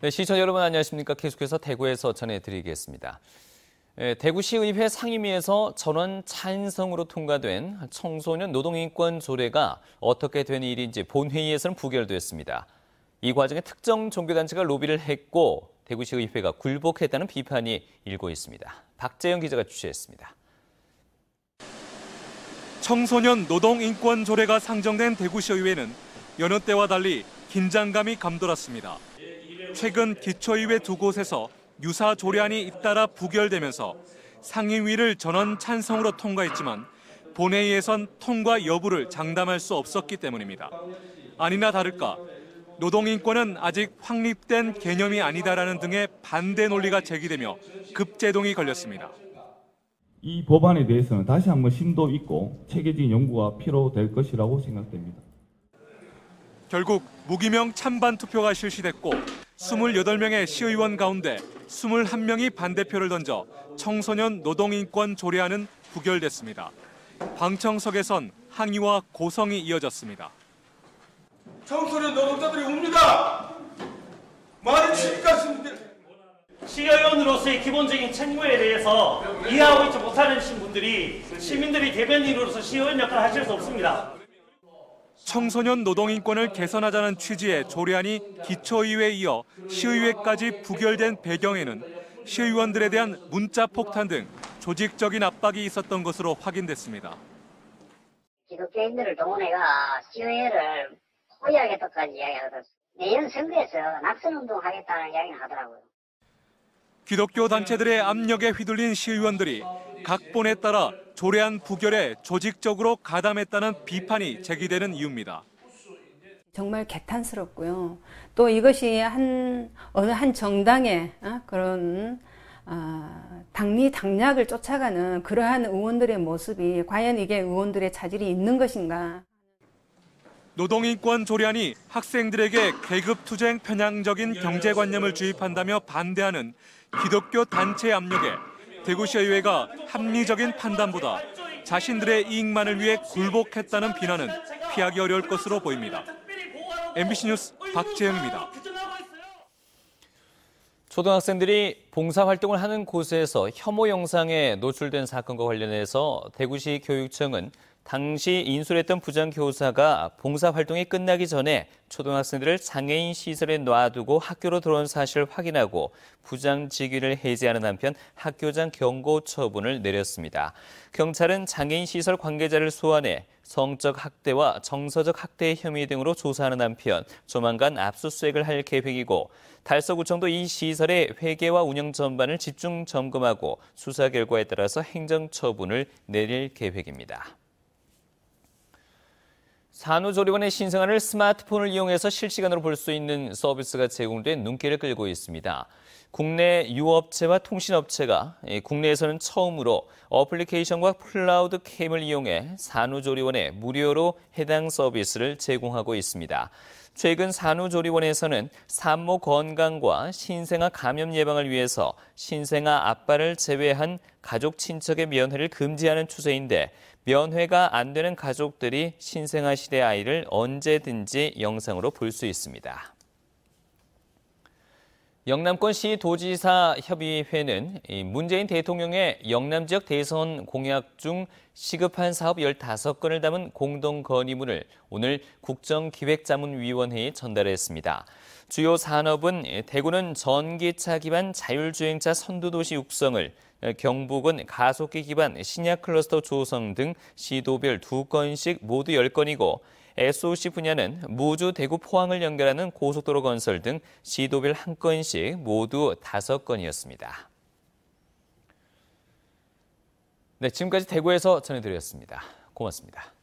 네, 시청자 여러분 안녕하십니까? 계속해서 대구에서 전해드리겠습니다. 대구시의회 상임위에서 전원 찬성으로 통과된 청소년 노동인권 조례가 어떻게 된 일인지 본회의에서는 부결됐습니다. 이 과정에 특정 종교단체가 로비를 했고 대구시의회가 굴복했다는 비판이 일고 있습니다. 박재영 기자가 취재했습니다. 청소년 노동인권 조례가 상정된 대구시의회는 여느 때와 달리 긴장감이 감돌았습니다. 최근 기초의회 두 곳에서 유사 조례안이 잇따라 부결되면서 상임위를 전원 찬성으로 통과했지만 본회의에선 통과 여부를 장담할 수 없었기 때문입니다. 아니나 다를까 노동인권은 아직 확립된 개념이 아니다라는 등의 반대 논리가 제기되며 급제동이 걸렸습니다. 이 법안에 대해서는 다시 한번 심도 있고 체계적인 연구가 필요될 것이라고 생각됩니다. 결국 무기명 찬반 투표가 실시됐고 28명의 시의원 가운데 21명이 반대표를 던져 청소년 노동인권 조례안은 부결됐습니다. 방청석에선 항의와 고성이 이어졌습니다. 청소년 노동자들이 웁니다. 말이 칩니까? 시의원으로서의 기본적인 책무에 대해서 이해하고 있지 못하는 분들이 시민들이 대변인으로서 시의원 역할을 하실 수 없습니다. 청소년 노동인권을 개선하자는 취지의 조례안이 기초의회에 이어 시의회까지 부결된 배경에는 시의원들에 대한 문자 폭탄 등 조직적인 압박이 있었던 것으로 확인됐습니다. 기독교인들을 동원해가 시의회를 포위하겠다까지 이야기하거든요. 내년 선거에서 낙선운동하겠다는 이야기를 하더라고요. 기독교 단체들의 압력에 휘둘린 시의원들이 각본에 따라 조례안 부결에 조직적으로 가담했다는 비판이 제기되는 이유입니다. 정말 개탄스럽고요. 또 이것이 어느 한 정당의 그런 당리 당략을 쫓아가는 그러한 의원들의 모습이 과연 이게 의원들의 차질이 있는 것인가. 노동인권 조례안이 학생들에게 계급투쟁 편향적인 경제관념을 주입한다며 반대하는 기독교 단체의 압력에 대구시의회가 합리적인 판단보다 자신들의 이익만을 위해 굴복했다는 비난은 피하기 어려울 것으로 보입니다. MBC 뉴스 박재영입니다. 초등학생들이 봉사활동을 하는 곳에서 혐오 영상에 노출된 사건과 관련해서 대구시 교육청은 당시 인솔했던 부장교사가 봉사활동이 끝나기 전에 초등학생들을 장애인 시설에 놔두고 학교로 들어온 사실을 확인하고 부장 직위를 해제하는 한편 학교장 경고 처분을 내렸습니다. 경찰은 장애인 시설 관계자를 소환해 성적 학대와 정서적 학대 혐의 등으로 조사하는 한편 조만간 압수수색을 할 계획이고 달서구청도 이 시설의 회계와 운영 전반을 집중 점검하고 수사 결과에 따라서 행정처분을 내릴 계획입니다. 산후조리원의 신생아를 스마트폰을 이용해서 실시간으로 볼 수 있는 서비스가 제공돼 눈길을 끌고 있습니다. 국내 유업체와 통신업체가 국내에서는 처음으로 어플리케이션과 클라우드 캠을 이용해 산후조리원에 무료로 해당 서비스를 제공하고 있습니다. 최근 산후조리원에서는 산모 건강과 신생아 감염 예방을 위해서 신생아 아빠를 제외한 가족 친척의 면회를 금지하는 추세인데 면회가 안 되는 가족들이 신생아 시대 아이를 언제든지 영상으로 볼 수 있습니다. 영남권시 도지사 협의회는 문재인 대통령의 영남 지역 대선 공약 중 시급한 사업 15건을 담은 공동 건의문을 오늘 국정기획자문위원회에 전달했습니다. 주요 산업은 대구는 전기차 기반 자율주행차 선두도시 육성을, 경북은 가속기 기반 신약 클러스터 조성 등 시도별 2건씩 모두 10건이고 SOC 분야는 무주, 대구, 포항을 연결하는 고속도로 건설 등 시도별 1건씩 모두 5건이었습니다. 네, 지금까지 대구에서 전해드렸습니다. 고맙습니다.